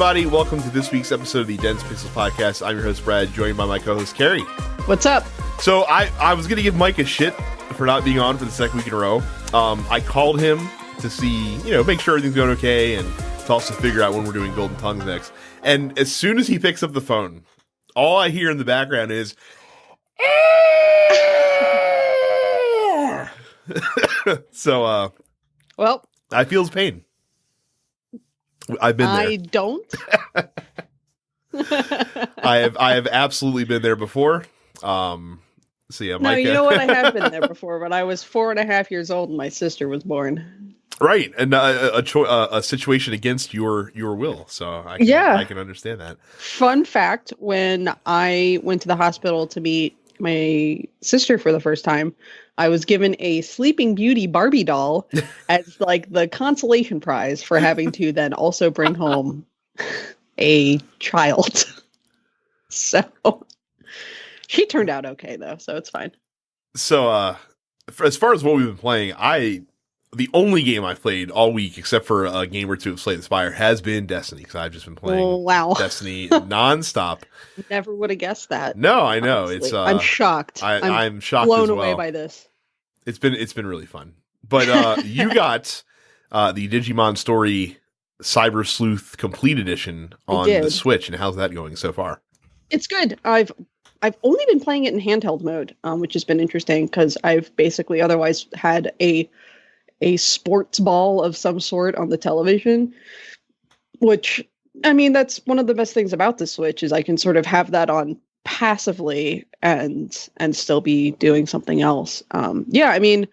everybody. Welcome to this week's episode of the Dense Pixels Podcast. I'm your host, Brad, joined by my co-host, Carrie. What's up? So I was going to give Mike a shit for not being on for the second week in a row. I called him to see, make sure everything's going okay and to also figure out when we're doing Golden Tongues next. And as soon as he picks up the phone, all I hear in the background is... So, well, I feel his pain. I've been there. I don't. I have absolutely been there before. So yeah, no, you know what? I have been there before, but I was 4.5 years old and my sister was born. Right, and a situation against your will. So I can understand that. Fun fact: when I went to the hospital to meet my sister for the first time, I was given a Sleeping Beauty Barbie doll as like the consolation prize for having to then also bring home a child. So she turned out okay though, so it's fine. So as far as what we've been playing, the only game I've played all week, except for a game or two of Slay the Spire, has been Destiny, because I've just been playing Destiny nonstop. Never would have guessed that. No, I know. Honestly. It's I'm shocked. I'm shocked blown as well. away by this. It's been really fun. But you got the Digimon Story Cyber Sleuth Complete Edition on the Switch, and how's that going so far? It's good. I've only been playing it in handheld mode, which has been interesting because I've basically otherwise had a sports ball of some sort on the television, which, I mean, that's one of the best things about the Switch is I can sort of have that on passively and still be doing something else. I mean,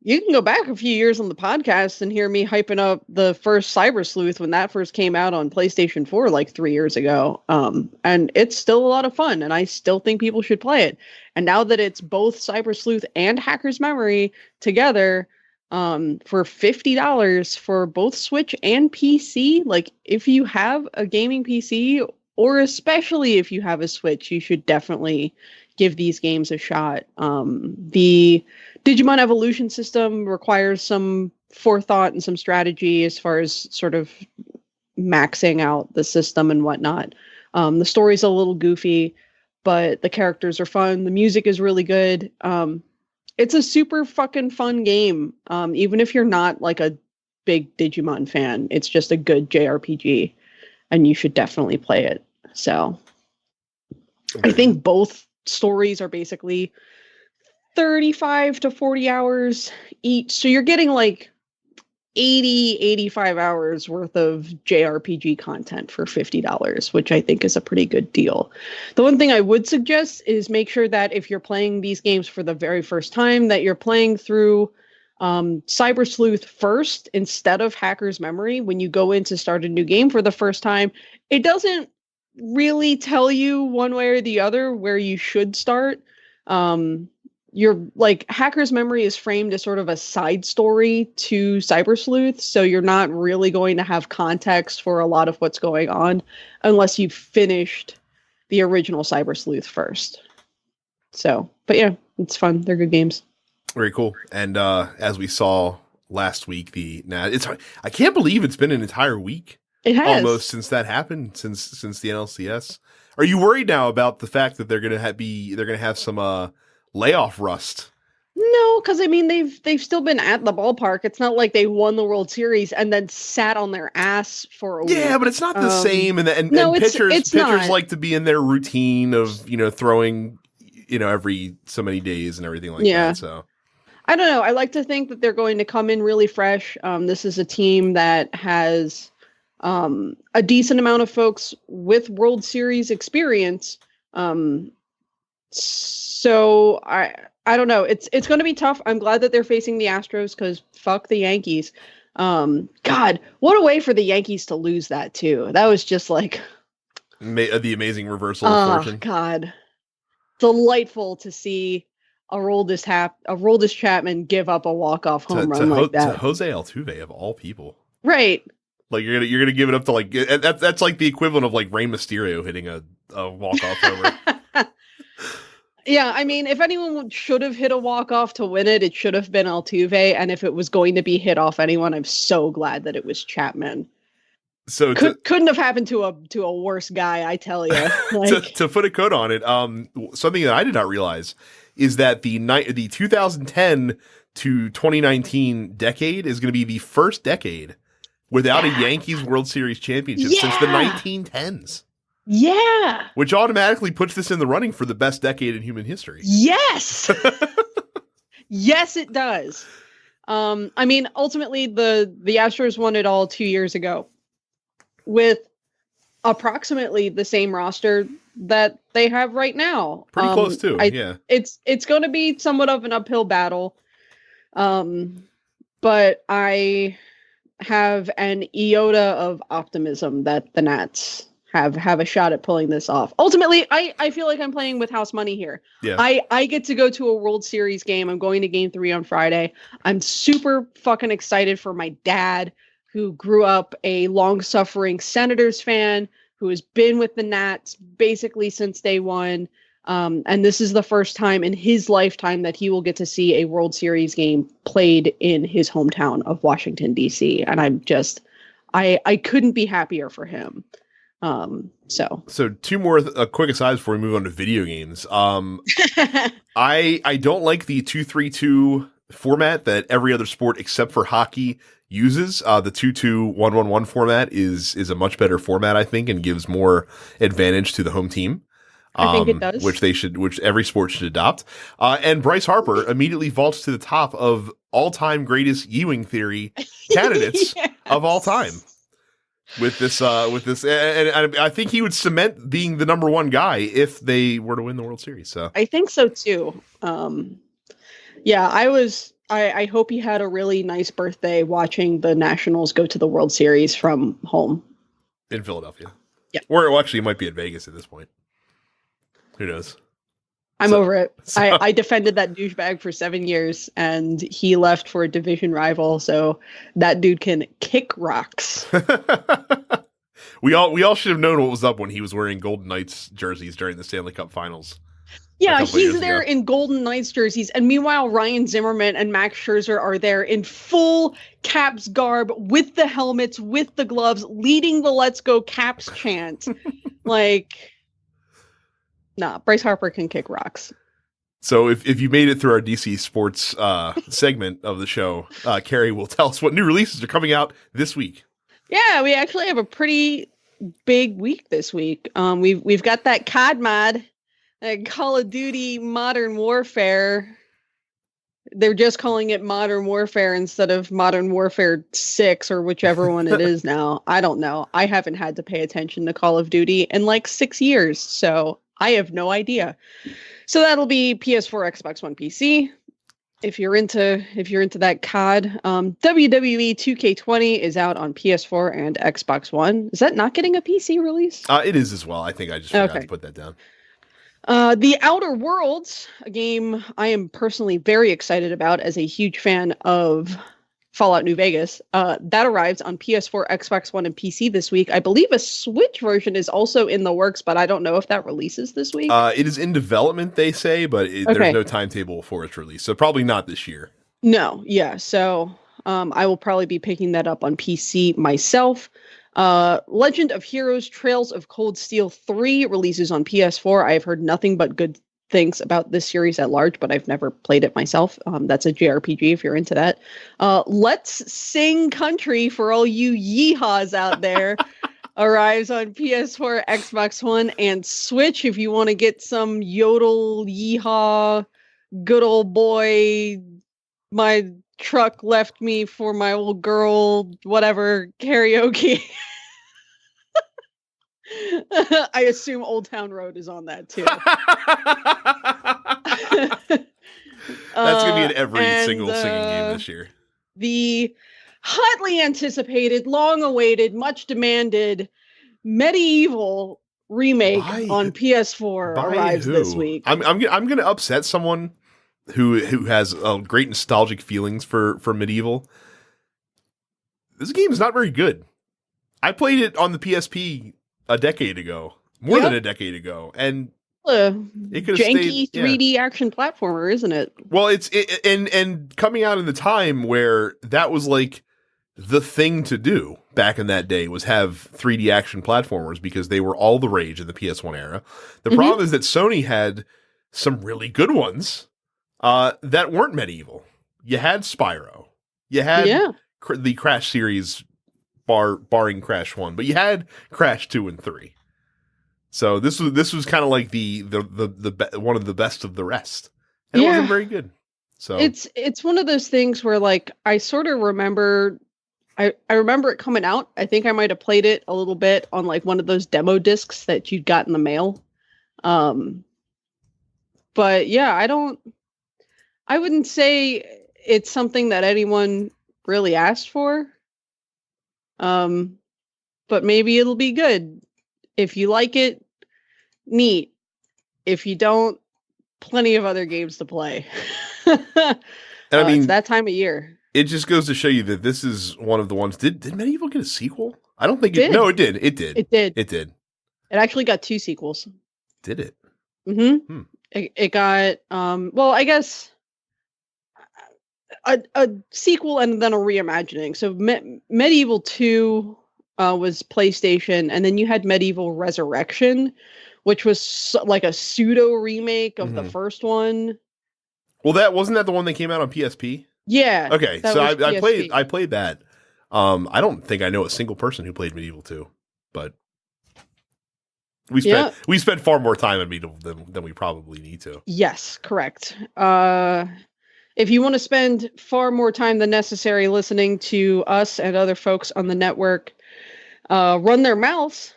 you can go back a few years on the podcast and hear me hyping up the first Cyber Sleuth when that first came out on PlayStation 4 like 3 years ago. And it's still a lot of fun, and I still think people should play it. And now that it's both Cyber Sleuth and Hacker's Memory together, for $50 for both Switch and PC, like if you have a gaming PC, or especially if you have a Switch, you should definitely give these games a shot. The Digimon Evolution system requires some forethought and some strategy as far as sort of maxing out the system and whatnot. The story's a little goofy, but the characters are fun. The music is really good. It's a super fucking fun game. Even if you're not like a big Digimon fan, it's just a good JRPG and you should definitely play it. So I think both stories are basically 35 to 40 hours each. So you're getting like 85 hours worth of JRPG content for $50, which I think is a pretty good deal. The one thing I would suggest is make sure that if you're playing these games for the very first time, that you're playing through Cyber Sleuth first instead of Hacker's Memory. When you go in to start a new game for the first time, it doesn't really tell you one way or the other where you should start. You're like Hacker's Memory is framed as sort of a side story to Cyber Sleuth, so you're not really going to have context for a lot of what's going on unless you've finished the original Cyber Sleuth first. So, but yeah, it's fun. They're good games. Very cool. And as we saw last week, I can't believe it's been an entire week. It has almost since that happened, since the NLCS. Are you worried now about the fact that they're gonna have some layoff rust? No, because I mean they've still been at the ballpark. It's not like they won the World Series and then sat on their ass for a week. Yeah, but it's not the same. And pitchers like to be in their routine of throwing every so many days and everything like that. So I don't know. I like to think that they're going to come in really fresh. This is a team that has a decent amount of folks with World Series experience. So I don't know. It's going to be tough. I'm glad that they're facing the Astros because fuck the Yankees. God, what a way for the Yankees to lose that too. That was just like the amazing reversal of fortune. God, delightful to see Aroldis Chapman give up a walk-off home run like that. To Jose Altuve of all people, right? Like you're gonna give it up to like that's like the equivalent of like Rey Mysterio hitting a walk-off homer. Yeah, I mean, if anyone should have hit a walk-off to win it, it should have been Altuve. And if it was going to be hit off anyone, I'm so glad that it was Chapman. So couldn't have happened to a worse guy, I tell you. Like, to put a code on it, something that I did not realize is that the 2010 to 2019 decade is going to be the first decade without a Yankees World Series championship since the 1910s. Yeah. Which automatically puts this in the running for the best decade in human history. Yes. Yes, it does. I mean, ultimately, the Astros won it all 2 years ago with approximately the same roster that they have right now. Pretty close too. Yeah. It's going to be somewhat of an uphill battle. But I have an iota of optimism that the Nats have a shot at pulling this off. Ultimately, I feel like I'm playing with house money here. Yeah. I get to go to a World Series game. I'm going to Game 3 on Friday. I'm super fucking excited for my dad, who grew up a long-suffering Senators fan, who has been with the Nats basically since day one. And this is the first time in his lifetime that he will get to see a World Series game played in his hometown of Washington, D.C. And I'm just, I couldn't be happier for him. So two more quick asides before we move on to video games. I don't like the 2-3-2 format that every other sport except for hockey uses. The 2-2-1-1-1 format is a much better format, I think, and gives more advantage to the home team. I think it does. Which every sport should adopt. And Bryce Harper immediately vaults to the top of all-time greatest Ewing theory candidates of all time. With this, and I think he would cement being the number one guy if they were to win the World Series. So I think so too. Yeah, I hope he had a really nice birthday watching the Nationals go to the World Series from home in Philadelphia. Yeah, or actually, it might be at Vegas at this point. Who knows? I'm over it. I defended that douchebag for 7 years, and he left for a division rival, so that dude can kick rocks. We all should have known what was up when he was wearing Golden Knights jerseys during the Stanley Cup Finals. Yeah, he's there in Golden Knights jerseys, and meanwhile Ryan Zimmerman and Max Scherzer are there in full Caps garb, with the helmets, with the gloves, leading the "Let's Go Caps" chant. Like... Nah, Bryce Harper can kick rocks. So if you made it through our DC sports segment of the show, Carrie will tell us what new releases are coming out this week. Yeah, we actually have a pretty big week this week. We've got that COD mod, Call of Duty Modern Warfare. They're just calling it Modern Warfare instead of Modern Warfare 6 or whichever one it is now. I don't know. I haven't had to pay attention to Call of Duty in like 6 years, so I have no idea. So that'll be PS4, Xbox One, PC. If you're into that COD, WWE 2K20 is out on PS4 and Xbox One. Is that not getting a PC release? It is as well. I think I just forgot to put that down. The Outer Worlds, a game I am personally very excited about as a huge fan of Fallout New Vegas, that arrives on PS4, Xbox One, and PC this week. I believe a Switch version is also in the works, but I don't know if that releases this week. It is in development, they say, but there's no timetable for its release, so probably not this year. No, yeah, so I will probably be picking that up on PC myself. Legend of Heroes Trails of Cold Steel 3 releases on PS4. I have heard nothing but good things about this series at large, but I've never played it myself. That's a JRPG if you're into that. Let's Sing Country for all you yeehaws out there arrives on PS4, Xbox One, and Switch if you want to get some yodel yeehaw, good old boy, my truck left me for my old girl, whatever, karaoke. I assume Old Town Road is on that too. That's going to be in every single singing game this year. The hotly anticipated, long-awaited, much-demanded Medieval remake on PS4 arrives this week. I'm going to upset someone who has great nostalgic feelings for Medieval. This game is not very good. I played it on the PSP a decade ago, more than a decade ago, and it could janky 3D action platformer, isn't it? Well, and coming out in the time where that was like the thing to do back in that day was have 3D action platformers because they were all the rage in the PS1 era. The problem is that Sony had some really good ones that weren't medieval. You had Spyro. You had the Crash series, barring Crash 1, but you had Crash 2 and 3. So this was kind of like the one of the best of the rest. And it wasn't very good. So it's one of those things where like I sort of remember I remember it coming out. I think I might have played it a little bit on like one of those demo discs that you'd got in the mail. But yeah, I wouldn't say it's something that anyone really asked for. But maybe it'll be good. If you like it, neat. If you don't, plenty of other games to play. And I mean, it's that time of year. It just goes to show you that this is one of the ones. Did Medieval get a sequel? I don't think it. No, it did. It did. It did. It did. It actually got 2 sequels. Did it? Mm-hmm. It got well, I guess a sequel and then a reimagining. So Medieval 2 was PlayStation, and then you had Medieval Resurrection, which was like a pseudo remake of the first one. Well, wasn't that the one that came out on PSP? Yeah. Okay, so I played that. I don't think I know a single person who played Medieval 2, but we spent far more time on Medieval than we probably need to. Yes, correct. If you want to spend far more time than necessary listening to us and other folks on the network run their mouths,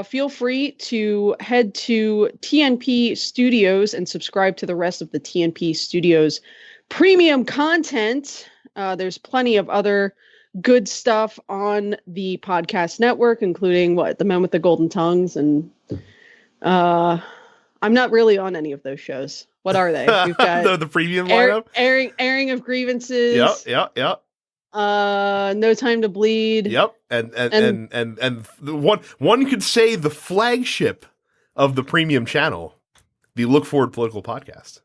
feel free to head to TNP Studios and subscribe to the rest of the TNP Studios premium content. There's plenty of other good stuff on the podcast network, including The Men with the Golden Tongues, and I'm not really on any of those shows. What are they? We've got the premium lineup, airing of grievances. Yep. No Time to Bleed. Yep, and one could say the flagship of the premium channel, the Look Forward Political Podcast.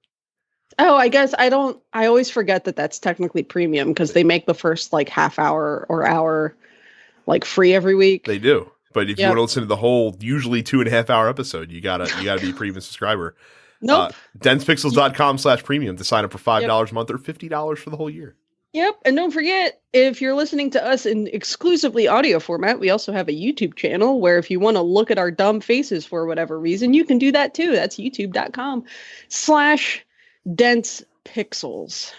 Oh, I guess I always forget that that's technically premium because they make the first like half hour or hour like free every week. They do, but if you want to listen to the whole, usually 2.5 hour episode, you gotta be a premium subscriber. Nope. Densepixels.com/premium to sign up for $5 a month or $50 for the whole year. Yep. And don't forget, if you're listening to us in exclusively audio format, we also have a YouTube channel where if you want to look at our dumb faces for whatever reason, you can do that too. That's youtube.com/densepixels.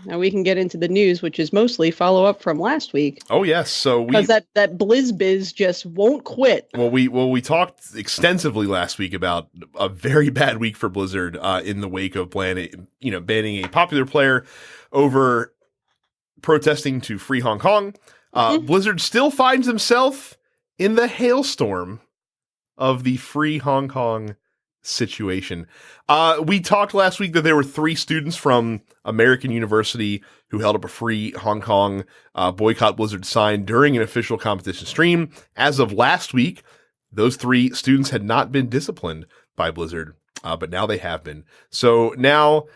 Now we can get into the news, which is mostly follow up from last week. Oh yes, so because that BlizzBiz just won't quit. Well, we talked extensively last week about a very bad week for Blizzard in the wake of banning a popular player over protesting to free Hong Kong. Blizzard still finds himself in the hailstorm of the free Hong Kong situation. We talked last week that there were 3 students from American University who held up a free Hong Kong boycott Blizzard sign during an official competition stream. As of last week, those 3 students had not been disciplined by Blizzard, but now they have been. So now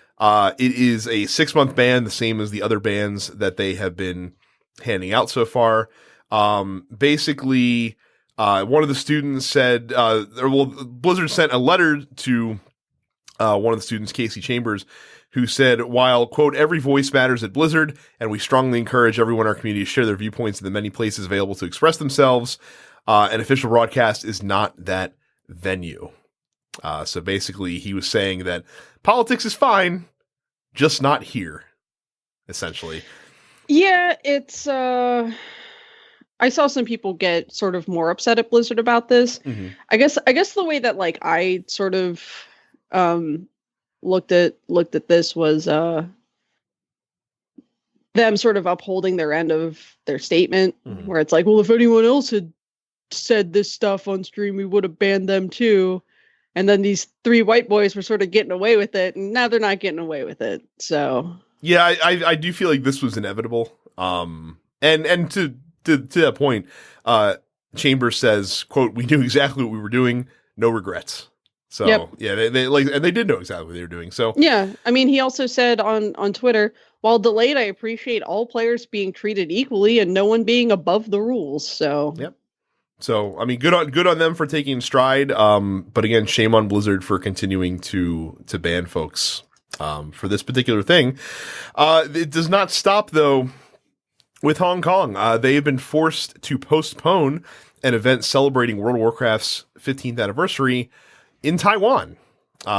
it is a 6-month ban, the same as the other bans that they have been handing out so far. Basically, one of the students said, Blizzard sent a letter to one of the students, Casey Chambers, who said, while, quote, every voice matters at Blizzard, and we strongly encourage everyone in our community to share their viewpoints in the many places available to express themselves, an official broadcast is not that venue. So basically, he was saying that politics is fine, just not here, essentially. Yeah, it's... I saw some people get sort of more upset at Blizzard about this. Mm-hmm. I guess the way that like I sort of looked at this was them sort of upholding their end of their statement, where it's like, well, if anyone else had said this stuff on stream, we would have banned them too. And then these 3 white boys were sort of getting away with it, and now they're not getting away with it. So yeah, I do feel like this was inevitable. And to that point, Chambers says, quote, we knew exactly what we were doing. No regrets. So Yep. yeah, they like, and they did know exactly what they were doing. So Yeah, I mean, he also said on Twitter, while delayed, I appreciate all players being treated equally and no one being above the rules. So yep. So I mean, good on them for taking stride. But again, shame on Blizzard for continuing to ban folks for this particular thing. It does not stop though with Hong Kong. They have been forced to postpone an event celebrating World of Warcraft's 15th anniversary in Taiwan,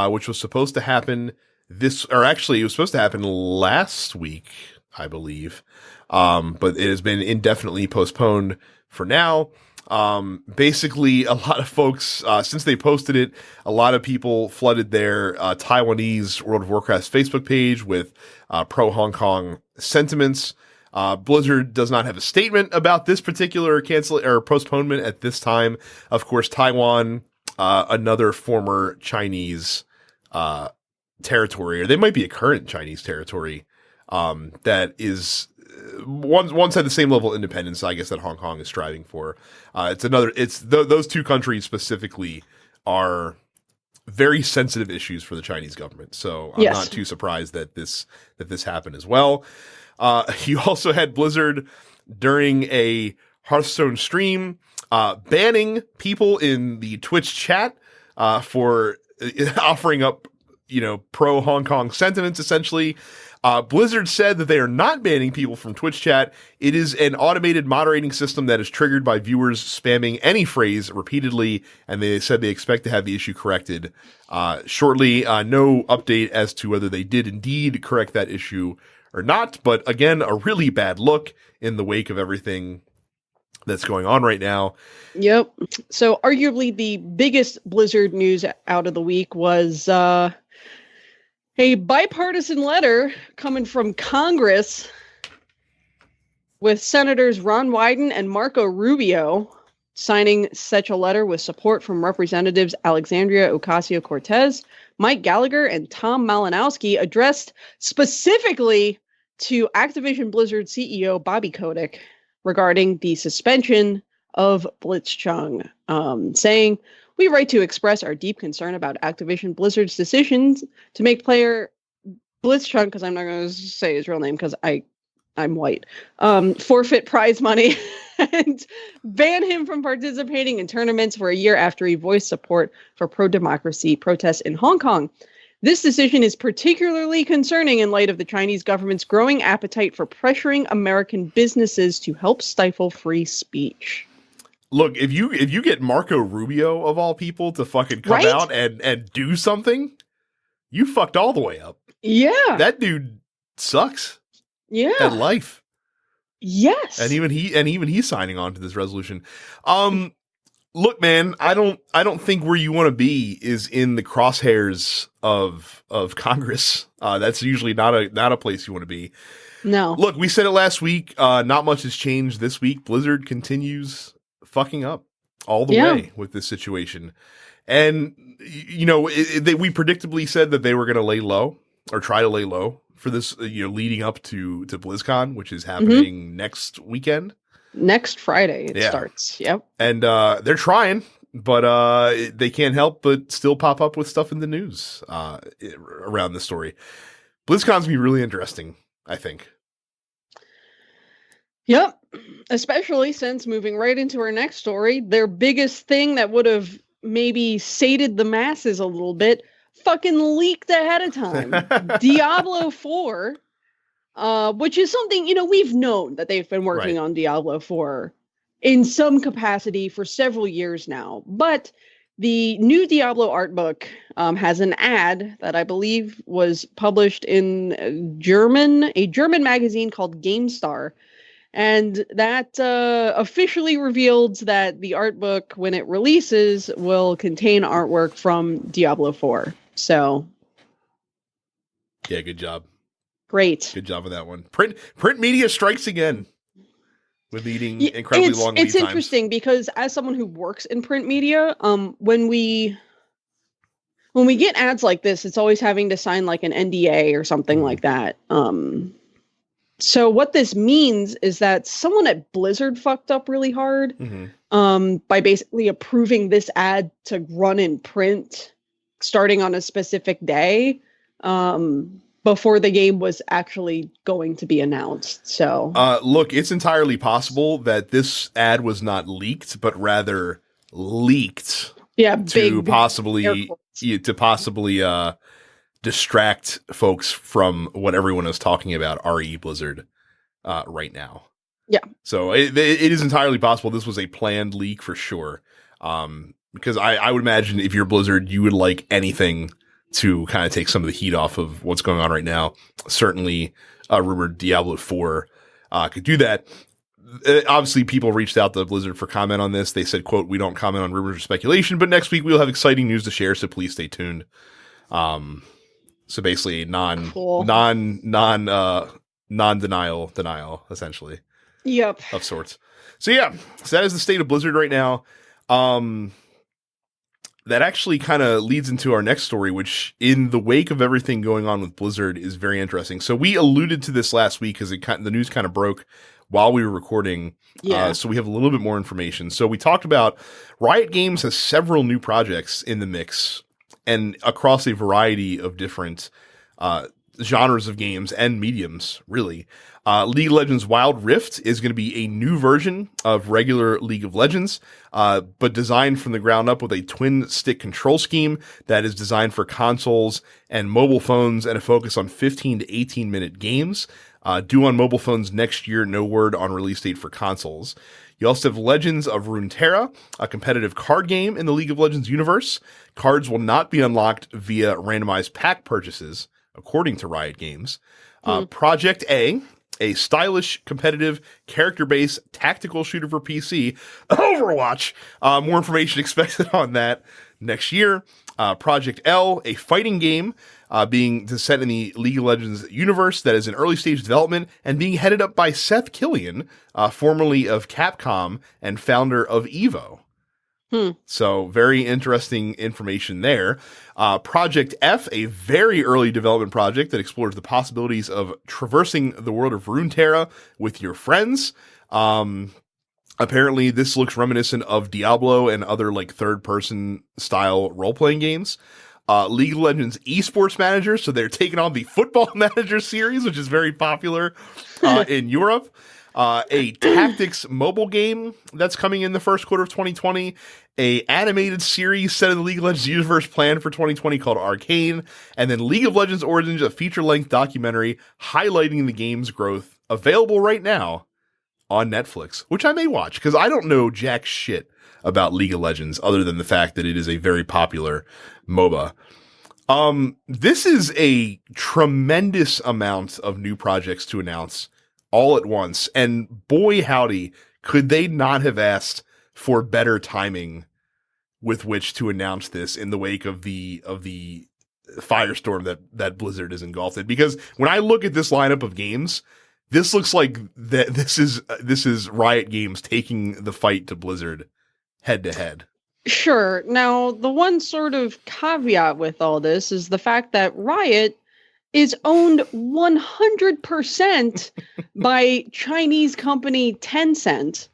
which was supposed to happen it was supposed to happen last week, I believe. But it has been indefinitely postponed for now. Basically, a lot of folks, since they posted it, a lot of people flooded their Taiwanese World of Warcraft's Facebook page with pro Hong Kong sentiments. Blizzard does not have a statement about this particular cancel or postponement at this time. Of course, Taiwan, another former Chinese territory, or they might be a current Chinese territory, that is once had the same level of independence, I guess, that Hong Kong is striving for. Those two countries specifically are very sensitive issues for the Chinese government. So I'm not too surprised that this happened as well. You also had Blizzard during a Hearthstone stream banning people in the Twitch chat for offering up, pro Hong Kong sentiments, essentially. Blizzard said that they are not banning people from Twitch chat. It is an automated moderating system that is triggered by viewers spamming any phrase repeatedly, and they said they expect to have the issue corrected shortly. No update as to whether they did indeed correct that issue or not, but again, a really bad look in the wake of everything that's going on right now. Yep. So arguably the biggest Blizzard news out of the week was a bipartisan letter coming from Congress with Senators Ron Wyden and Marco Rubio signing such a letter with support from Representatives Alexandria Ocasio-Cortez, Mike Gallagher, and Tom Malinowski, addressed specifically to Activision Blizzard CEO Bobby Kotick regarding the suspension of Blitzchung, saying, "We write to express our deep concern about Activision Blizzard's decisions to make player Blitzchung," because I'm not going to say his real name because I'm white, forfeit prize money and ban him from participating in tournaments for a year after he voiced support for pro-democracy protests in Hong Kong. This decision is particularly concerning in light of the Chinese government's growing appetite for pressuring American businesses to help stifle free speech. Look, if you get Marco Rubio of all people to fucking come out and do something, you fucked all the way up. Yeah. That dude sucks. Yeah. At life. Yes. And even he's signing on to this resolution. Look, man, I don't think where you want to be is in the crosshairs of Congress. That's usually not a place you want to be. No. Look, we said it last week. Not much has changed this week. Blizzard continues fucking up all the way with this situation. And, we predictably said that they were going to lay low or try to lay low for this, leading up to BlizzCon, which is happening next weekend. Next Friday it starts. Yep. And they're trying, but they can't help but still pop up with stuff in the news around this story. BlizzCon's going to be really interesting, I think. Yep. Especially since, moving right into our next story, their biggest thing that would have maybe sated the masses a little bit fucking leaked ahead of time. Diablo IV, which is something, we've known that they've been working on Diablo IV in some capacity for several years now. But the new Diablo art book has an ad that I believe was published in a German magazine called GameStar. And that officially revealed that the art book, when it releases, will contain artwork from Diablo IV. So, yeah, good job. Great. Good job with that one. Print media strikes again with needing incredibly long lead times. It's interesting because as someone who works in print media, when we get ads like this, it's always having to sign like an NDA or something like that. So what this means is that someone at Blizzard fucked up really hard by basically approving this ad to run in print starting on a specific day before the game was actually going to be announced. So, look, it's entirely possible that this ad was not leaked, but rather leaked. Yeah, to big possibly distract folks from what everyone is talking about, RE Blizzard, right now. Yeah. So it is entirely possible this was a planned leak for sure. Because I would imagine if you're Blizzard, you would like anything to kind of take some of the heat off of what's going on right now. Certainly, rumored Diablo IV could do that. Obviously, people reached out to Blizzard for comment on this. They said, quote, "We don't comment on rumors or speculation, but next week we'll have exciting news to share, so please stay tuned." So basically non-denial, essentially. Yep. Of sorts. So yeah, so that is the state of Blizzard right now. That actually kind of leads into our next story, which in the wake of everything going on with Blizzard is very interesting. So we alluded to this last week because the news kind of broke while we were recording. Yeah. So we have a little bit more information. So we talked about Riot Games has several new projects in the mix and across a variety of different genres of games and mediums, really. League of Legends Wild Rift is going to be a new version of regular League of Legends, but designed from the ground up with a twin stick control scheme that is designed for consoles and mobile phones and a focus on 15 to 18 minute games. Due on mobile phones next year, no word on release date for consoles. You also have Legends of Runeterra, a competitive card game in the League of Legends universe. Cards will not be unlocked via randomized pack purchases, according to Riot Games. Project A stylish, competitive, character-based tactical shooter for PC. Overwatch. More information expected on that next year. Project L, a fighting game being set in the League of Legends universe that is in early stage development and being headed up by Seth Killian, formerly of Capcom and founder of EVO. So very interesting information there. Project F, a very early development project that explores the possibilities of traversing the world of Runeterra with your friends. Apparently this looks reminiscent of Diablo and other like third-person style role-playing games. League of Legends esports manager, so they're taking on the Football Manager series, which is very popular in Europe. A tactics mobile game that's coming in the first quarter of 2020, a animated series set in the League of Legends universe planned for 2020 called Arcane, and then League of Legends Origins, a feature-length documentary highlighting the game's growth, available right now on Netflix, which I may watch because I don't know jack shit about League of Legends other than the fact that it is a very popular MOBA. This is a tremendous amount of new projects to announce all at once, and boy howdy, could they not have asked for better timing with which to announce this in the wake of the firestorm that Blizzard is engulfed in. Because when I look at this lineup of games, this looks like this is Riot Games taking the fight to Blizzard head to head. Sure. Now, the one sort of caveat with all this is the fact that Riot is owned 100% by Chinese company Tencent,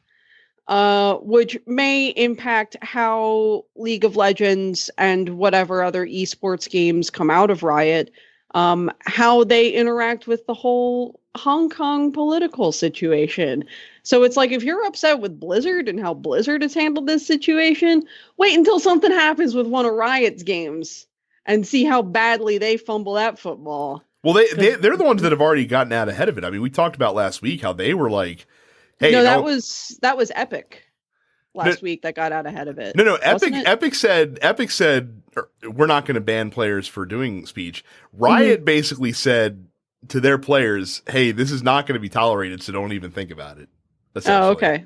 which may impact how League of Legends and whatever other esports games come out of Riot, how they interact with the whole Hong Kong political situation. So it's like, if you're upset with Blizzard and how Blizzard has handled this situation, wait until something happens with one of Riot's games and see how badly they fumble that football. Well, they're the ones that have already gotten out ahead of it. I mean, we talked about last week how they were like, "Hey, no, that was Epic last week that got out ahead of it." No, Epic said we're not going to ban players for doing speech. Riot basically said to their players, "Hey, this is not going to be tolerated, so don't even think about it." Oh, okay.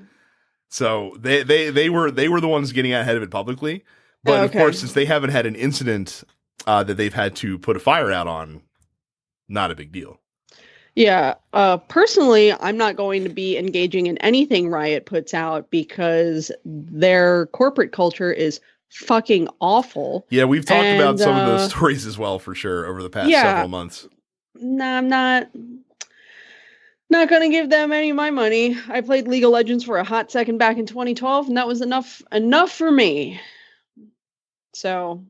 So they were the ones getting out ahead of it publicly, but of course, since they haven't had an incident that they've had to put a fire out on, not a big deal. Yeah. Personally, I'm not going to be engaging in anything Riot puts out because their corporate culture is fucking awful. Yeah, we've talked about some of those stories as well, for sure, over the past several months. No, I'm not going to give them any of my money. I played League of Legends for a hot second back in 2012, and that was enough for me. So,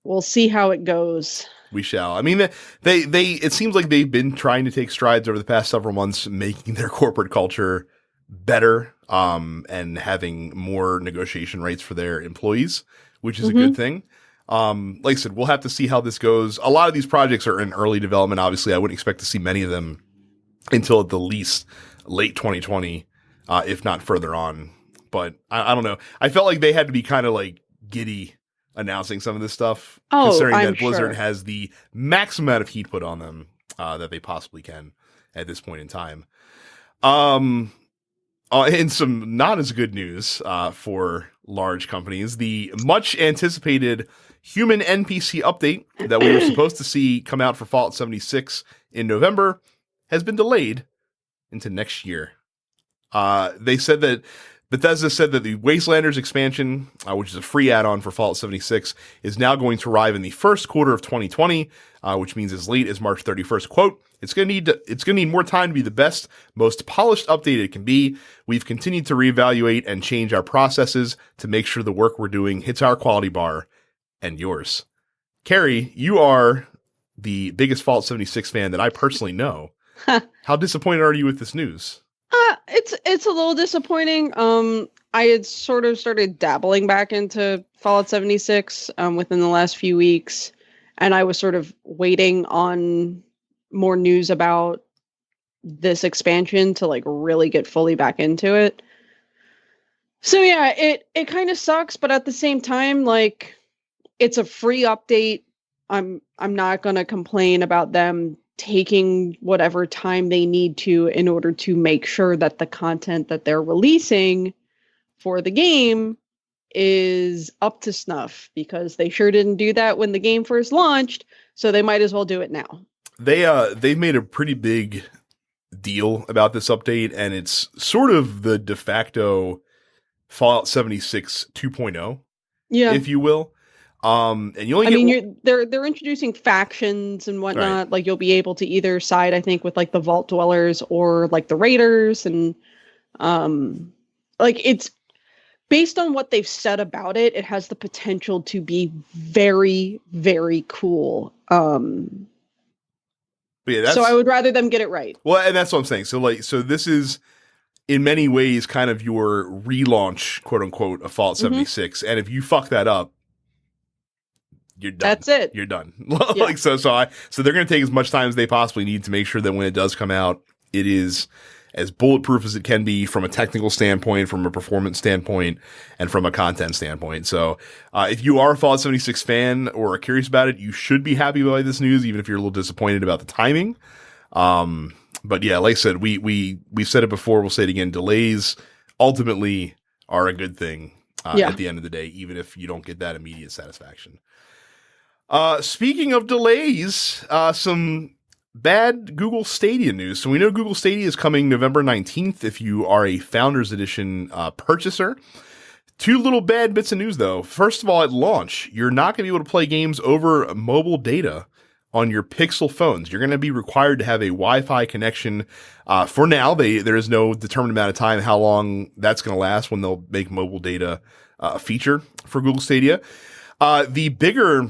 We'll see how it goes. We shall. I mean, it seems like they've been trying to take strides over the past several months, making their corporate culture better, and having more negotiation rights for their employees, which is a good thing. Like I said, we'll have to see how this goes. A lot of these projects are in early development. Obviously, I wouldn't expect to see many of them until at the least late 2020, if not further on. But I don't know. I felt like they had to be kind of like giddy announcing some of this stuff, considering that Blizzard has the maximum amount of heat put on them that they possibly can at this point in time. And some not as good news for large companies, the much anticipated human NPC update that we were supposed to see come out for Fallout 76 in November has been delayed into next year. Bethesda said that the Wastelanders expansion, which is a free add-on for Fallout 76, is now going to arrive in the first quarter of 2020, which means as late as March 31st. Quote, it's going to need more time to be the best, most polished update it can be. We've continued to reevaluate and change our processes to make sure the work we're doing hits our quality bar and yours. Carrie, you are the biggest Fallout 76 fan that I personally know. How disappointed are you with this news? It's a little disappointing. I had sort of started dabbling back into Fallout 76 within the last few weeks, and I was sort of waiting on more news about this expansion to like really get fully back into it. So yeah, it kind of sucks, but at the same time, like, it's a free update. I'm not gonna complain about them taking whatever time they need to in order to make sure that the content that they're releasing for the game is up to snuff, because they sure didn't do that when the game first launched, so they might as well do it now. They've made a pretty big deal about this update, and it's sort of the de facto Fallout 76 2.0, if you will. And you only they're introducing factions and whatnot. Right. Like, you'll be able to either side, I think, with like the Vault Dwellers or like the Raiders, and like, it's based on what they've said about it, it has the potential to be very, very cool. Yeah, so I would rather them get it right. Well, and that's what I'm saying. So this is in many ways kind of your relaunch, quote unquote, of Fallout 76. And if you fuck that up, you're done. That's it. You're done. Like, so they're going to take as much time as they possibly need to make sure that when it does come out, it is as bulletproof as it can be from a technical standpoint, from a performance standpoint, and from a content standpoint. So, if you are a Fallout 76 fan or are curious about it, you should be happy by this news, even if you're a little disappointed about the timing. But yeah, like I said, we've said it before, we'll say it again, delays ultimately are a good thing at the end of the day, even if you don't get that immediate satisfaction. Speaking of delays, some bad Google Stadia news. So we know Google Stadia is coming November 19th if you are a Founders Edition purchaser. Two little bad bits of news, though. First of all, at launch, you're not going to be able to play games over mobile data on your Pixel phones. You're going to be required to have a Wi-Fi connection. For now, there is no determined amount of time how long that's going to last when they'll make mobile data a feature for Google Stadia. The bigger,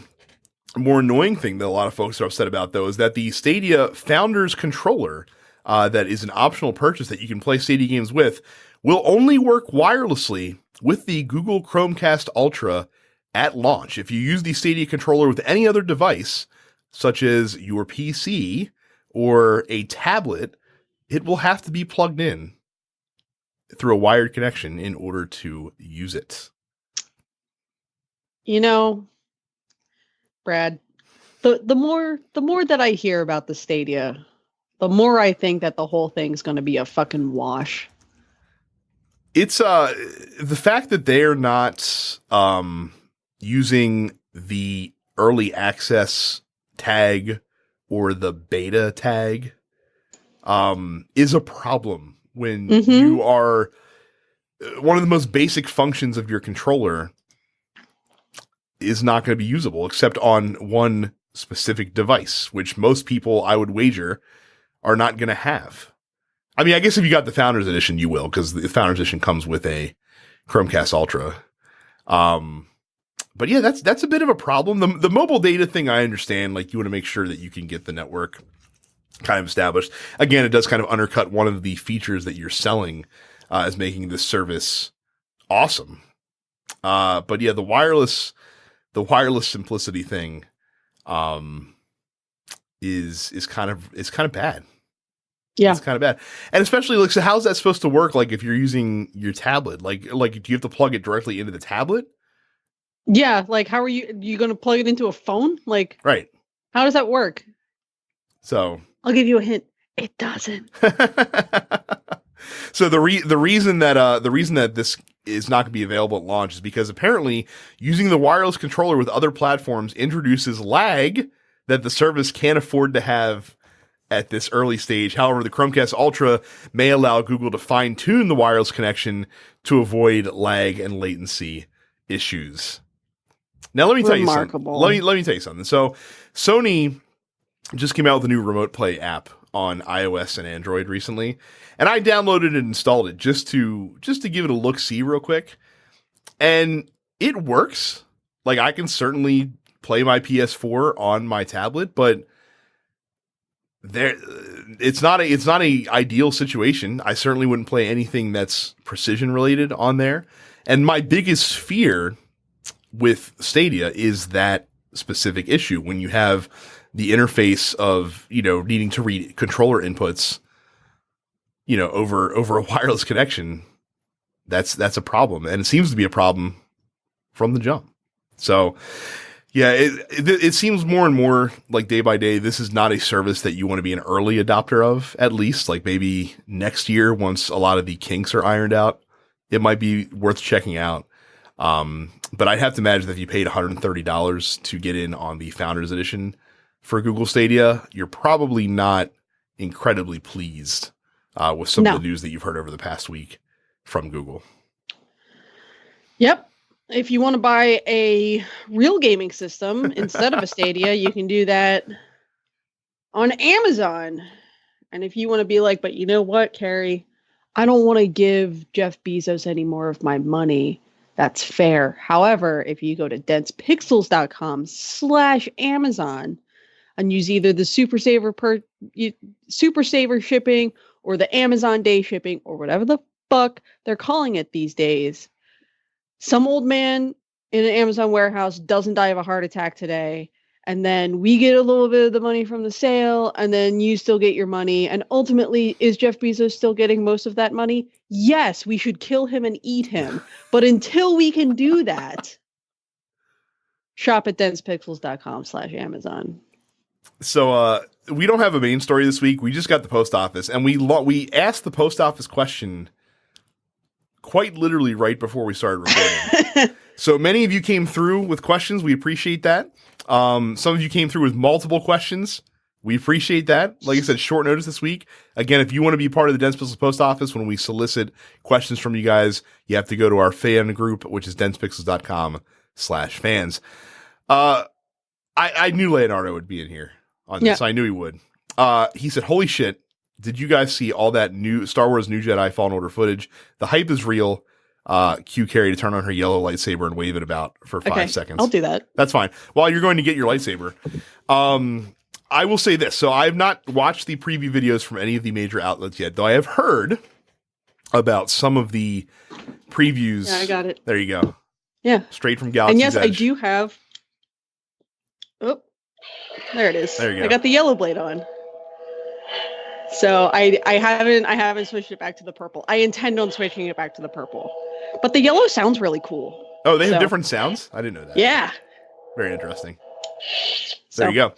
more annoying thing that a lot of folks are upset about, though, is that the Stadia Founders Controller, that is an optional purchase that you can play Stadia games with, will only work wirelessly with the Google Chromecast Ultra at launch. If you use the Stadia controller with any other device, such as your PC or a tablet, it will have to be plugged in through a wired connection in order to use it. You know, Brad, the more that I hear about the Stadia, the more I think that the whole thing's going to be a fucking wash. It's the fact that they're not using the early access tag or the beta tag is a problem when you are one of the most basic functions of your controller is not going to be usable except on one specific device, which most people, I would wager, are not going to have. I mean, I guess if you got the Founders Edition, you will, because the Founders Edition comes with a Chromecast Ultra. But yeah, that's a bit of a problem. The mobile data thing, I understand. Like, you want to make sure that you can get the network kind of established. Again, it does kind of undercut one of the features that you're selling as making this service awesome. But yeah, the wireless simplicity thing is kind of bad. Yeah. It's kind of bad. And especially, like, so how's that supposed to work? Like, if you're using your tablet, like, do you have to plug it directly into the tablet? Yeah. Like, how are you going to plug it into a phone? Like, Right. how does that work? So I'll give you a hint. It doesn't. So the reason that this is not going to be available at launch is because apparently using the wireless controller with other platforms introduces lag that the service can't afford to have at this early stage. However, the Chromecast Ultra may allow Google to fine-tune the wireless connection to avoid lag and latency issues. Now, let me tell you something. Let me tell you something. So, Sony just came out with a new Remote Play app on iOS and Android recently, and I downloaded and installed it just to give it a look-see real quick, and it works. Like, I can certainly play my PS4 on my tablet, but it's not a ideal situation. I certainly wouldn't play anything that's precision related on there. And my biggest fear with Stadia is that specific issue when you have the interface of, needing to read controller inputs, over a wireless connection. That's a problem. And it seems to be a problem from the jump. So yeah, it seems more and more like day by day, this is not a service that you want to be an early adopter of, at least. Like, maybe next year, once a lot of the kinks are ironed out, it might be worth checking out. But I'd have to imagine that if you paid $130 to get in on the Founders Edition for Google Stadia, you're probably not incredibly pleased with some of the news that you've heard over the past week from Google. Yep. If you want to buy a real gaming system instead of a Stadia, you can do that on Amazon. And if you want to be like, but you know what, Carrie, I don't want to give Jeff Bezos any more of my money. That's fair. However, if you go to densepixels.com/Amazon and use either the Super Saver shipping or the Amazon Day shipping or whatever the fuck they're calling it these days, some old man in an Amazon warehouse doesn't die of a heart attack today, and then we get a little bit of the money from the sale, and then you still get your money. And ultimately, is Jeff Bezos still getting most of that money? Yes, we should kill him and eat him. But until we can do that, shop at densepixels.com/Amazon. So we don't have a main story this week. We just got the post office, and we asked the post office question quite literally right before we started recording. So many of you came through with questions. We appreciate that. Some of you came through with multiple questions. We appreciate that. Like I said, short notice this week. Again, if you want to be part of the Dense Pixels post office when we solicit questions from you guys, you have to go to our fan group, which is densepixels.com/fans. I knew Leonardo would be in here on this. I knew he would. He said, "Holy shit. Did you guys see all that new Star Wars New Jedi Fallen Order footage? The hype is real. Cue Carrie to turn on her yellow lightsaber and wave it about for 5 seconds. I'll do that. That's fine. While you're going to get your lightsaber. I will say this. So I have not watched the preview videos from any of the major outlets yet, though I have heard about some of the previews. Yeah, I got it. There you go. Yeah. Straight from Galaxy's And yes, Edge. I do have... Oh, there it is. There you go. I got the yellow blade on. So I haven't switched it back to the purple. I intend on switching it back to the purple. But the yellow sounds really cool. Oh, they have different sounds? I didn't know that. Yeah. Very interesting. There you go.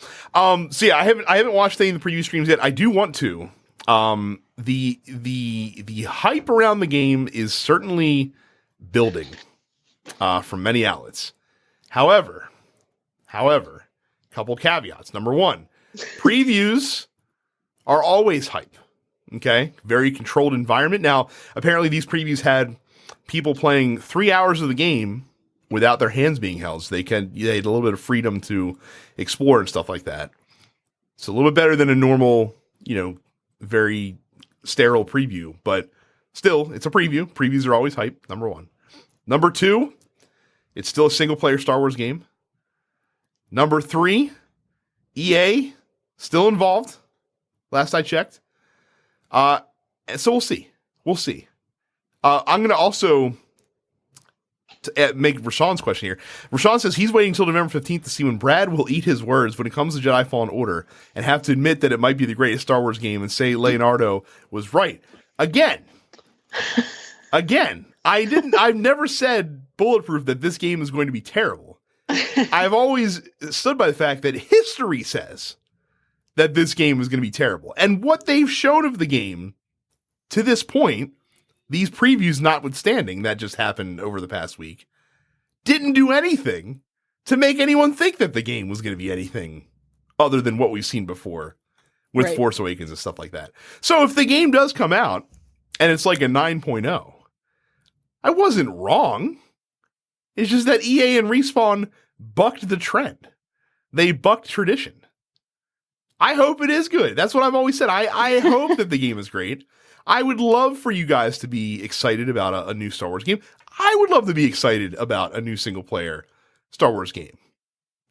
So yeah, I haven't watched any of the preview streams yet. I do want to. The hype around the game is certainly building from many outlets. However, couple caveats. Number one, previews are always hype. Okay? Very controlled environment. Now, apparently these previews had people playing 3 hours of the game without their hands being held. So they had a little bit of freedom to explore and stuff like that. It's a little bit better than a normal, very sterile preview, but still, it's a preview. Previews are always hype, number one. Number two, It's still a single-player Star Wars game. Number 3, EA, still involved. Last I checked. And so we'll see. We'll see. I'm going to also make Rashawn's question here. Rashawn says he's waiting until November 15th to see when Brad will eat his words when it comes to Jedi Fallen Order and have to admit that it might be the greatest Star Wars game and say Leonardo was right. Again, I've never said bulletproof that this game is going to be terrible. I've always stood by the fact that history says that this game is going to be terrible. And what they've shown of the game to this point, these previews notwithstanding that just happened over the past week, didn't do anything to make anyone think that the game was going to be anything other than what we've seen before with Force Awakens and stuff like that. So if the game does come out and it's like a 9.0, I wasn't wrong. It's just that EA and Respawn bucked the trend. They bucked tradition. I hope it is good. That's what I've always said. I hope that the game is great. I would love for you guys to be excited about a new Star Wars game. I would love to be excited about a new single-player Star Wars game.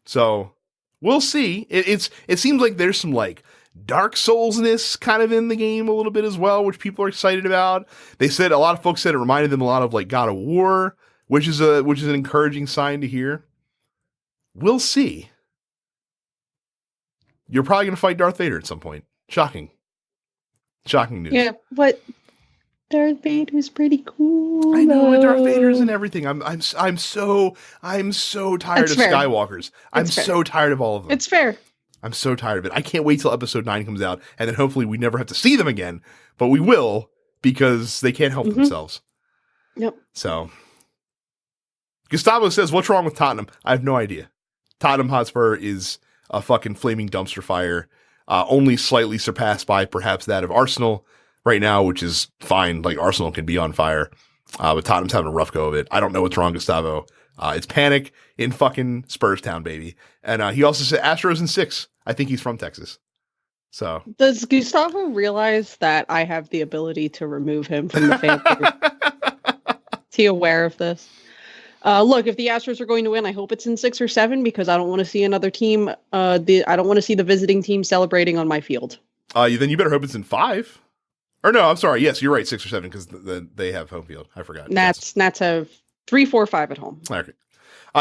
So we'll see. It seems like there's some like Dark Souls-ness kind of in the game a little bit as well, which people are excited about. They said a lot of folks said it reminded them a lot of like God of War, which is an encouraging sign to hear. We'll see. You're probably going to fight Darth Vader at some point. Shocking news. Yeah, but Darth Vader's pretty cool. I know, but Darth Vader's and everything. I'm so tired of Skywalkers. I'm so tired of all of them. It's fair. I'm so tired of it. I can't wait till episode 9 comes out, and then hopefully we never have to see them again. But we will, because they can't help themselves. Yep. So Gustavo says, "What's wrong with Tottenham?" I have no idea. Tottenham Hotspur is a fucking flaming dumpster fire, only slightly surpassed by perhaps that of Arsenal right now, which is fine. Like Arsenal can be on fire, but Tottenham's having a rough go of it. I don't know what's wrong, Gustavo. It's panic in fucking Spurs town, baby. And he also said Astros in 6. I think he's from Texas. So does Gustavo realize that I have the ability to remove him from the fan group? Is he aware of this? Look, if the Astros are going to win, I hope it's in 6 or 7 because I don't want to see another team. I don't want to see the visiting team celebrating on my field. Then you better hope it's in 5. Or no, I'm sorry. Yes, you're right. 6 or 7 because they have home field. I forgot. Nats have 3, 4, 5 at home. Okay.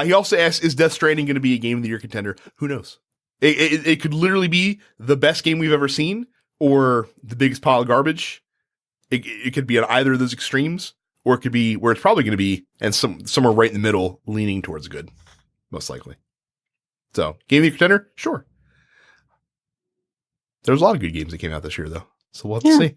He also asks, "Is Death Stranding going to be a Game of the Year contender?" Who knows? It could literally be the best game we've ever seen, or the biggest pile of garbage. It could be at either of those extremes. Or it could be where it's probably going to be, and somewhere right in the middle, leaning towards good, most likely. So, Game of the Year contender? Sure. There's a lot of good games that came out this year, though. So we'll have to see.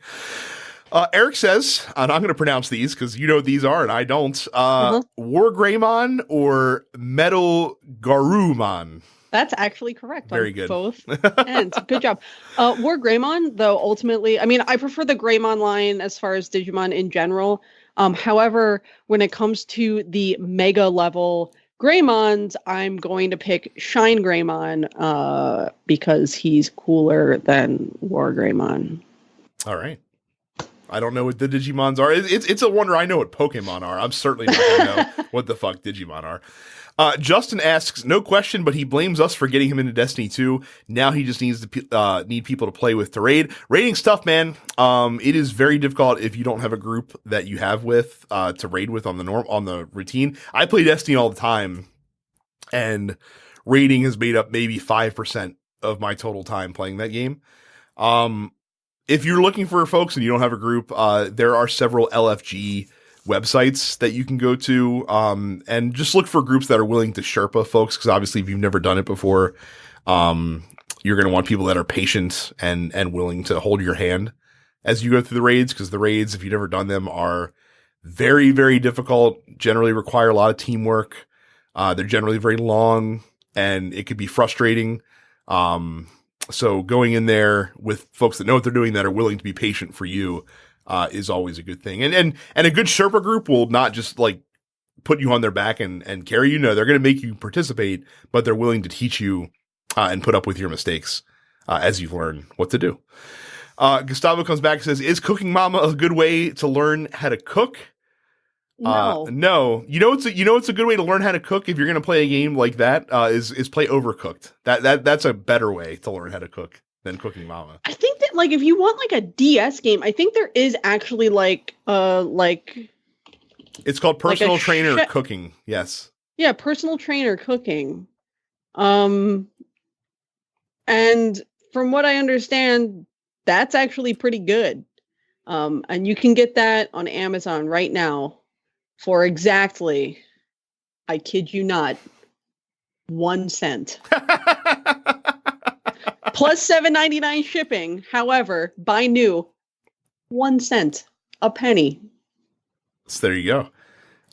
Eric says, and I'm going to pronounce these because you know what these are, and I don't. War Greymon or Metal Garurumon? That's actually correct. Very good. Both ends. Good job. War Greymon, though, ultimately, I mean, I prefer the Greymon line as far as Digimon in general. However, when it comes to the mega level Greymons, I'm going to pick Shine Greymon because he's cooler than War Greymon. All right. I don't know what the Digimons are. It's a wonder I know what Pokemon are. I'm certainly not going to know what the fuck Digimon are. Justin asks, no question, but he blames us for getting him into Destiny 2. Now he just needs to need people to play with to raid. Raiding's tough, man. It is very difficult if you don't have a group that you have with to raid with on the routine. I play Destiny all the time, and raiding has made up maybe 5% of my total time playing that game. If you're looking for folks and you don't have a group, there are several LFG websites that you can go to, and just look for groups that are willing to Sherpa folks, because obviously if you've never done it before, you're going to want people that are patient and willing to hold your hand as you go through the raids, because the raids, if you've never done them, are very, very difficult, generally require a lot of teamwork. They're generally very long, and it could be frustrating. So going in there with folks that know what they're doing, that are willing to be patient for you, is always a good thing. And a good Sherpa group will not just like put you on their back and carry you. No, they're going to make you participate, but they're willing to teach you and put up with your mistakes as you learn what to do. Gustavo comes back and says, is Cooking Mama a good way to learn how to cook? No. No. It's a good way to learn how to cook if you're going to play a game like that, is play Overcooked. That's a better way to learn how to cook than Cooking Mama. I think that like if you want like a DS game, I think there is actually like it's called Personal like Trainer Cooking. Yes. Yeah, Personal Trainer Cooking. And from what I understand, that's actually pretty good. And you can get that on Amazon right now for exactly, I kid you not, 1 cent. Plus $7.99 shipping. However, buy new, 1 cent, a penny. So there you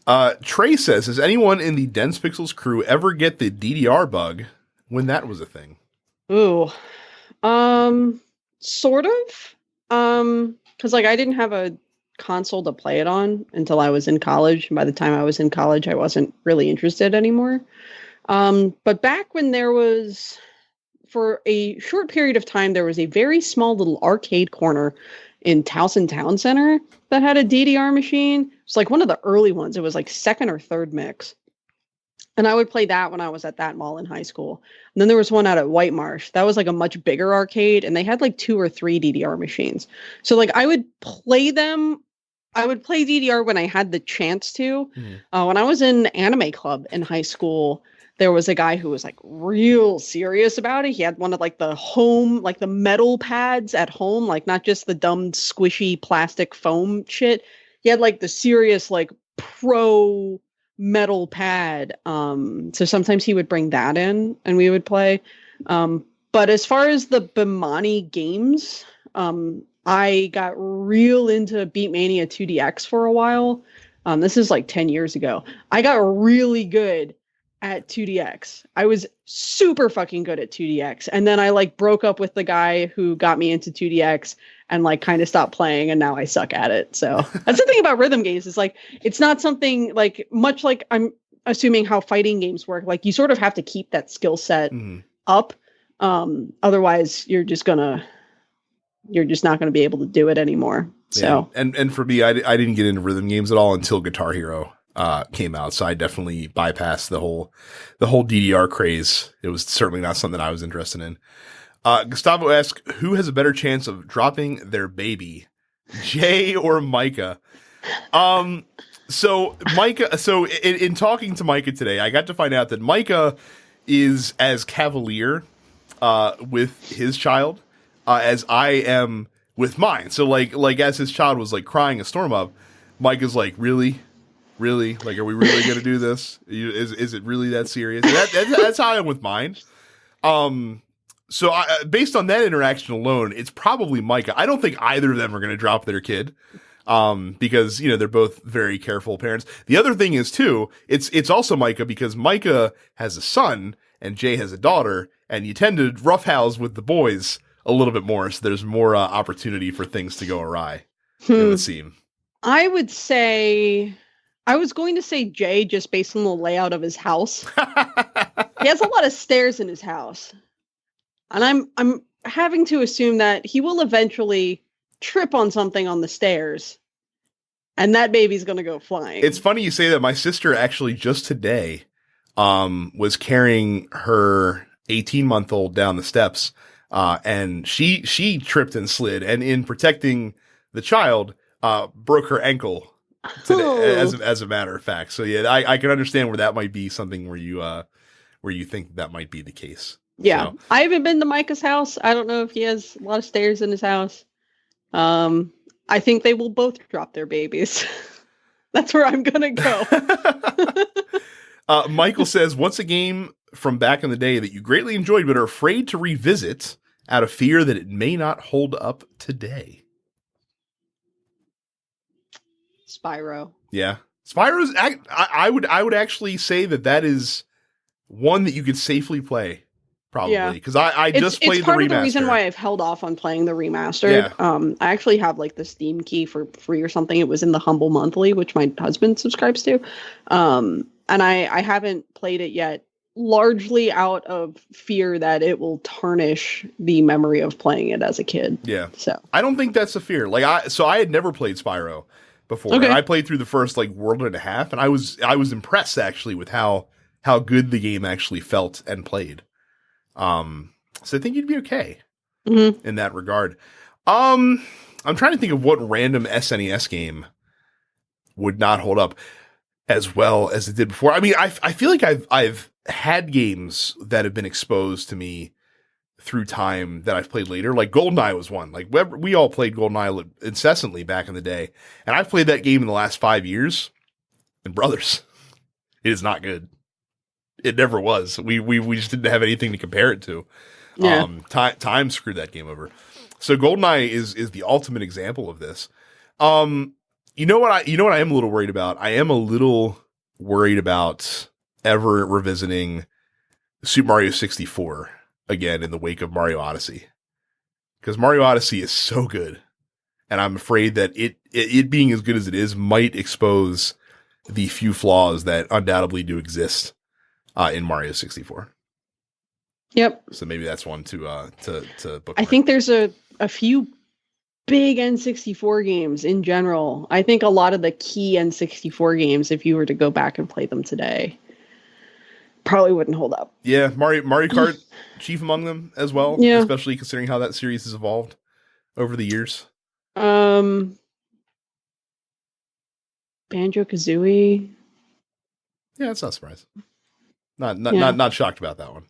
go. Trey says, has anyone in the Dense Pixels crew ever get the DDR bug when that was a thing? Ooh. Sort of. Because like I didn't have a console to play it on until I was in college. And by the time I was in college, I wasn't really interested anymore. But back when there was, for a short period of time, there was a very small little arcade corner in Towson Town Center that had a DDR machine. It's like one of the early ones. It was like second or third mix. And I would play that when I was at that mall in high school. And then there was one out at White Marsh. That was like a much bigger arcade, and they had like 2 or 3 DDR machines. So like I would play them. I would play DDR when I had the chance to. When I was in anime club in high school, there was a guy who was like real serious about it. He had one of like the home, like the metal pads at home, like not just the dumb squishy plastic foam shit. He had like the serious like pro metal pad. So sometimes he would bring that in and we would play. But as far as the Bimani games, I got real into Beatmania 2DX for a while. This is like 10 years ago. I got really good at 2DX. I was super fucking good at 2DX. And then I like broke up with the guy who got me into 2DX and like kind of stopped playing, and now I suck at it. So that's the thing about rhythm games, is like it's not something like, much like I'm assuming how fighting games work, like you sort of have to keep that skill set up. Otherwise you're just not gonna be able to do it anymore. So and for me, I didn't get into rhythm games at all until Guitar Hero came out, so I definitely bypassed the whole DDR craze. It was certainly not something I was interested in. Gustavo asks, who has a better chance of dropping their baby, Jay or Micah? So in talking to Micah today, I got to find out that Micah is as cavalier with his child as I am with mine. So like as his child was like crying a storm up, Micah's like, really? Like, are we really going to do this? Is it really that serious? That's how I am with mine. So based on that interaction alone, it's probably Micah. I don't think either of them are going to drop their kid, because they're both very careful parents. The other thing is too, it's also Micah because Micah has a son and Jay has a daughter, and you tend to roughhouse with the boys a little bit more, so there's more opportunity for things to go awry. It would seem. I was going to say Jay just based on the layout of his house. He has a lot of stairs in his house. And I'm having to assume that he will eventually trip on something on the stairs, and that baby's going to go flying. It's funny you say that. My sister actually just today was carrying her 18-month-old down the steps, and she tripped and slid, and in protecting the child, broke her ankle today, as a matter of fact. So yeah, I can understand where that might be something where you think that might be the case. Yeah. So. I haven't been to Micah's house. I don't know if he has a lot of stairs in his house. I think they will both drop their babies. That's where I'm going to go. Michael says, what's a game from back in the day that you greatly enjoyed but are afraid to revisit out of fear that it may not hold up today? Spyro. Yeah. Spyro's, I would actually say that is one that you could safely play. Probably because I just played the remaster. It's part of the reason why I've held off on playing the remastered. Yeah. I actually have like the Steam key for free or something. It was in the Humble Monthly, which my husband subscribes to. And I haven't played it yet, largely out of fear that it will tarnish the memory of playing it as a kid. Yeah. So I don't think that's a fear. I had never played Spyro before. And Okay. I played through the first like world and a half, and I was impressed actually with how good the game actually felt and played. So I think you'd be okay in that regard. I'm trying to think of what random SNES game would not hold up as well as it did before. I mean, I feel like I've had games that have been exposed to me through time that I've played later. Like GoldenEye was one. Like we all played GoldenEye incessantly back in the day, and I've played that game in the last 5 years. And brothers, it is not good. It never was. We just didn't have anything to compare it to. Yeah. Time screwed that game over. So GoldenEye is the ultimate example of this. You know what I am a little worried about? I am a little worried about ever revisiting Super Mario 64 again in the wake of Mario Odyssey. Because Mario Odyssey is so good. And I'm afraid that it being as good as it is might expose the few flaws that undoubtedly do exist in Mario 64. Yep. So maybe that's one to bookmark. I think there's a few big N64 games in general. I think a lot of the key N64 games, if you were to go back and play them today, probably wouldn't hold up. Yeah, Mario Kart chief among them as well. Yeah. Especially considering how that series has evolved over the years. Banjo-Kazooie. Yeah, that's not surprising. Not shocked about that one.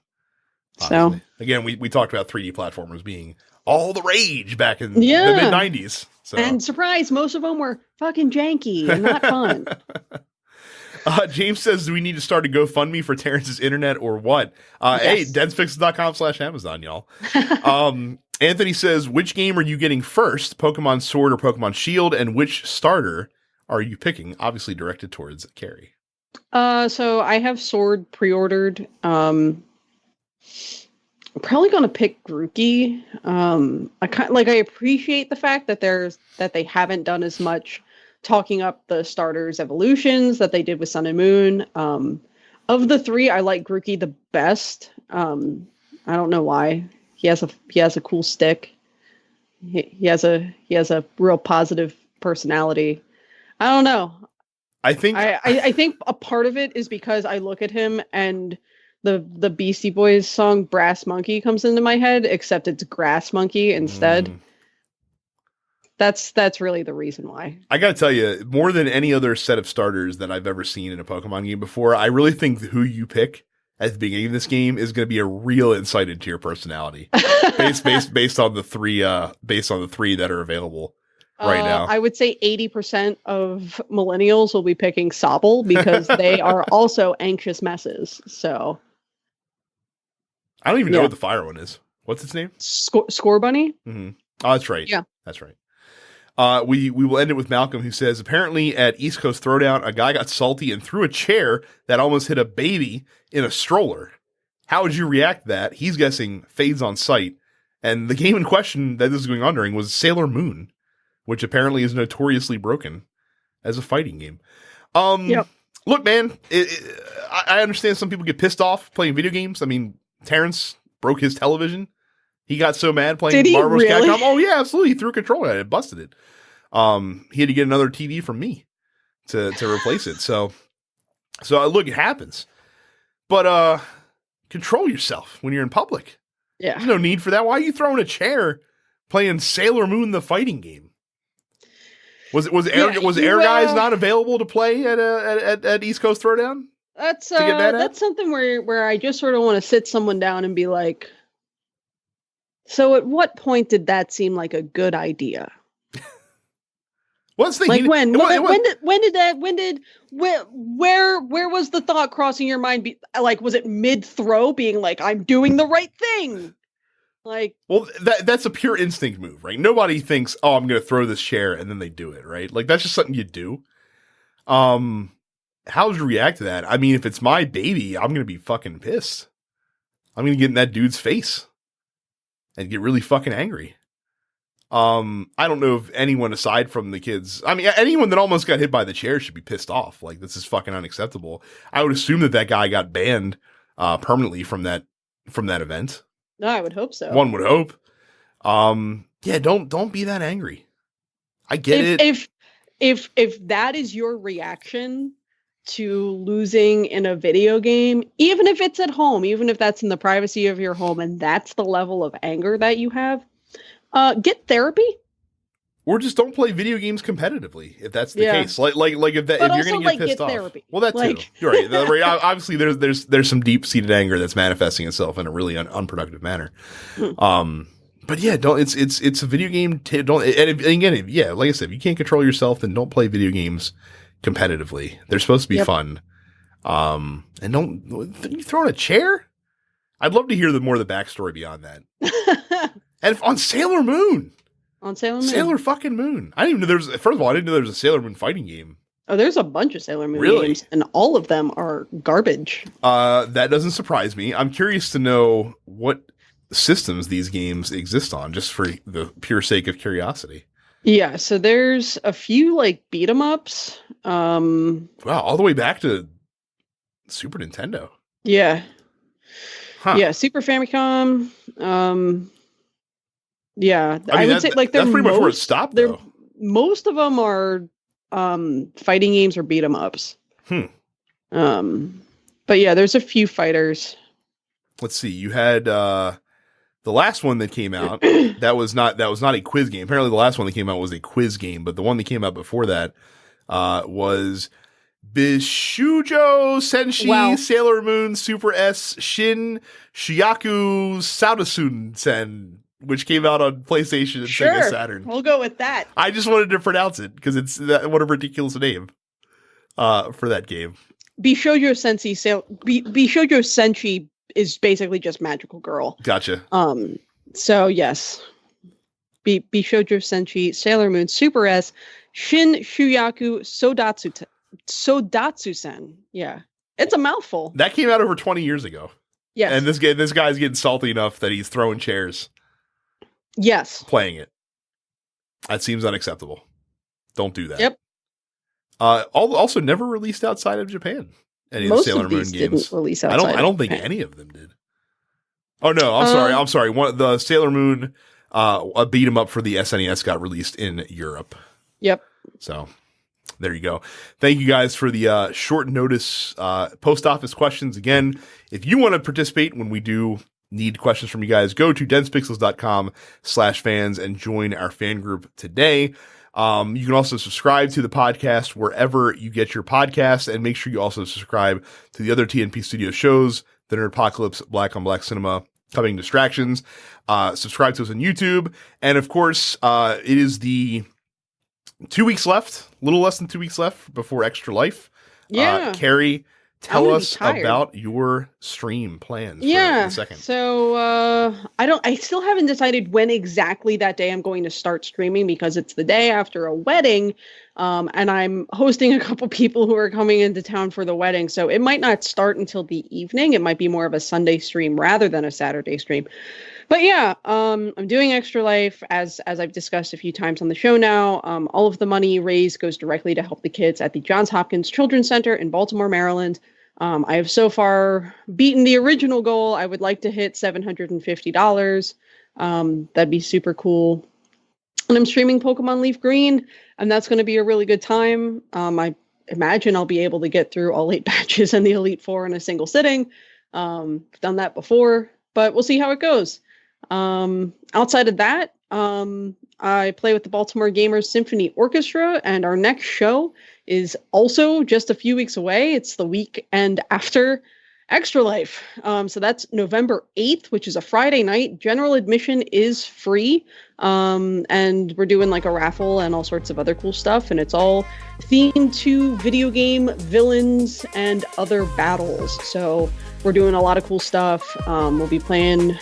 Honestly. So again, we talked about 3D platformers being all the rage back in the Yeah. mid-90s. So. And surprise, most of them were fucking janky and not fun. James says, do we need to start a GoFundMe for Terrence's internet or what? Yes. Hey, densfixes.com/Amazon, y'all. Anthony says, which game are you getting first, Pokemon Sword or Pokemon Shield, and which starter are you picking? Obviously directed towards Carrie. So I have Sword pre-ordered. I'm probably gonna pick Grookey. I appreciate the fact that they haven't done as much talking up the starters' evolutions that they did with Sun and Moon. Of the three, I like Grookey the best. I don't know why. He has a cool stick. He has a real positive personality. I don't know. I think a part of it is because I look at him and the Beastie Boys song Brass Monkey comes into my head, except it's Grass Monkey instead. That's really the reason why. I gotta tell you, more than any other set of starters that I've ever seen in a Pokemon game before, I really think who you pick at the beginning of this game is going to be a real insight into your personality, based on the three that are available right now. I would say 80% of millennials will be picking Sobble because they are also anxious messes. So I don't even know what the fire one is. What's its name? Score Bunny. Mm-hmm. Oh, that's right. Yeah, that's right. We will end it with Malcolm, who says, apparently at East Coast Throwdown, a guy got salty and threw a chair that almost hit a baby in a stroller. How would you react to that? He's guessing fades on sight. And the game in question that this is going on during was Sailor Moon, which apparently is notoriously broken as a fighting game. Look, man, I understand some people get pissed off playing video games. I mean, Terrence broke his television. He got so mad playing Marvel vs. Capcom. Oh yeah, absolutely. He threw a controller at it, busted it. He had to get another TV from me to replace it. So look, it happens. But control yourself when you're in public. Yeah. There's no need for that. Why are you throwing a chair playing Sailor Moon the fighting game? Was Air Guys not available to play at East Coast Throwdown? That's something where I just sort of want to sit someone down and be like, so at what point did that seem like a good idea? Where was the thought crossing your mind? Was it mid throw being like, I'm doing the right thing? Well, that's a pure instinct move, right? Nobody thinks, oh, I'm going to throw this chair and then they do it, right? Like that's just something you do. How would you react to that? I mean, if it's my baby, I'm going to be fucking pissed. I'm going to get in that dude's face and get really fucking angry. I don't know if anyone aside from the kids, I mean, anyone that almost got hit by the chair should be pissed off. Like, this is fucking unacceptable. I would assume that guy got banned permanently from that event. No, I would hope so. One would hope. Yeah, don't be that angry. I get it. if that is your reaction to losing in a video game, even if it's at home, even if that's in the privacy of your home, and that's the level of anger that you have, get therapy. Or just don't play video games competitively, if that's the case. Like if you're going to get pissed off. Therapy. Well, that too. You're right. Obviously, there's some deep-seated anger that's manifesting itself in a really unproductive manner. But yeah, don't. It's a video game. Don't. And again, yeah, like I said, if you can't control yourself, then don't play video games competitively. They're supposed to be fun. And don't you throw in a chair? I'd love to hear more of the backstory beyond that. And on Sailor Moon. On Sailor Moon. Sailor fucking Moon. I didn't even know first of all, I didn't know there was a Sailor Moon fighting game. Oh, there's a bunch of Sailor Moon games, and all of them are garbage. That doesn't surprise me. I'm curious to know what systems these games exist on, just for the pure sake of curiosity. Yeah, so there's a few like beat 'em ups. Wow, all the way back to Super Nintendo. Yeah. Huh. Yeah, Super Famicom. Yeah, I would say like that's pretty much where it stopped. Though most of them are fighting games or beat 'em ups. But yeah, there's a few fighters. Let's see. You had the last one that came out. that was not a quiz game. Apparently, the last one that came out was a quiz game. But the one that came out before that was Bishujo Senshi Sailor Moon Super S Shin Shiyaku Saudasun Sen, which came out on PlayStation and Sega Saturn. We'll go with that. I just wanted to pronounce it because it's what a ridiculous name for that game. Bishujo Senshi is basically just magical girl. Gotcha. So yes, Bishujo Senshi Sailor Moon Super S Shin Shuyaku Sodatsu-sen. Yeah, it's a mouthful. That came out over 20 years ago. Yes, and this guy's getting salty enough that he's throwing chairs. Yes. Playing it. That seems unacceptable. Don't do that. Yep. Also never released outside of Japan. Any of the Sailor Moon games didn't release outside. I don't think any of them did. Oh no, I'm sorry. The Sailor Moon a beat 'em up for the SNES got released in Europe. Yep. So there you go. Thank you guys for the short notice post office questions. Again, if you want to participate when we do need questions from you guys, go to densepixels.com/fans and join our fan group today. You can also subscribe to the podcast wherever you get your podcasts, and make sure you also subscribe to the other TNP Studio shows, The Nerd Apocalypse, Black on Black Cinema, Coming Distractions. Subscribe to us on YouTube. And of course, it is the 2 weeks left, a little less than 2 weeks left before Extra Life. Yeah. Carrie, tell us about your stream plans. Yeah. For a second. So I still haven't decided when exactly that day I'm going to start streaming, because it's the day after a wedding. And I'm hosting a couple people who are coming into town for the wedding. So it might not start until the evening. It might be more of a Sunday stream rather than a Saturday stream. But yeah, I'm doing Extra Life, as I've discussed a few times on the show now. All of the money raised goes directly to help the kids at the Johns Hopkins Children's Center in Baltimore, Maryland. I have so far beaten the original goal. I would like to hit $750. That'd be super cool. And I'm streaming Pokemon Leaf Green, and that's going to be a really good time. I imagine I'll be able to get through all 8 patches and the Elite Four in a single sitting. I've done that before, but we'll see how it goes. Outside of that, I play with the Baltimore Gamers Symphony Orchestra, and our next show is also just a few weeks away. It's the weekend after Extra Life. So that's November 8th, which is a Friday night. General admission is free. And we're doing like a raffle and all sorts of other cool stuff. And it's all themed to video game villains and other battles. So we're doing a lot of cool stuff. We'll be playing a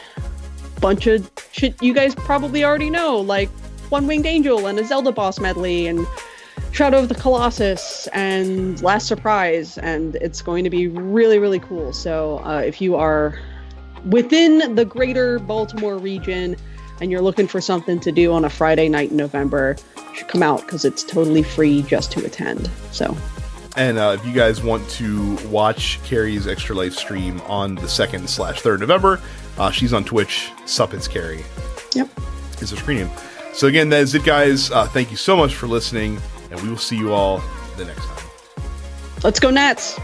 bunch of shit you guys probably already know, like One Winged Angel and a Zelda boss medley and Shadow of the Colossus and Last Surprise, and it's going to be really, really cool. So if you are within the greater Baltimore region and you're looking for something to do on a Friday night in November, you should come out, because it's totally free just to attend. So, and if you guys want to watch Carrie's Extra Life stream on the 2nd/3rd November, she's on Twitch. Sup, it's Carrie. Yep. It's a screen name. So again, that is it, guys. Thank you so much for listening, and we will see you all the next time. Let's go Nats!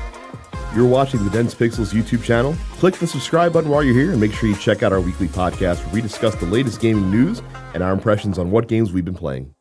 You're watching the Dense Pixels YouTube channel. Click the subscribe button while you're here, and make sure you check out our weekly podcast where we discuss the latest gaming news and our impressions on what games we've been playing.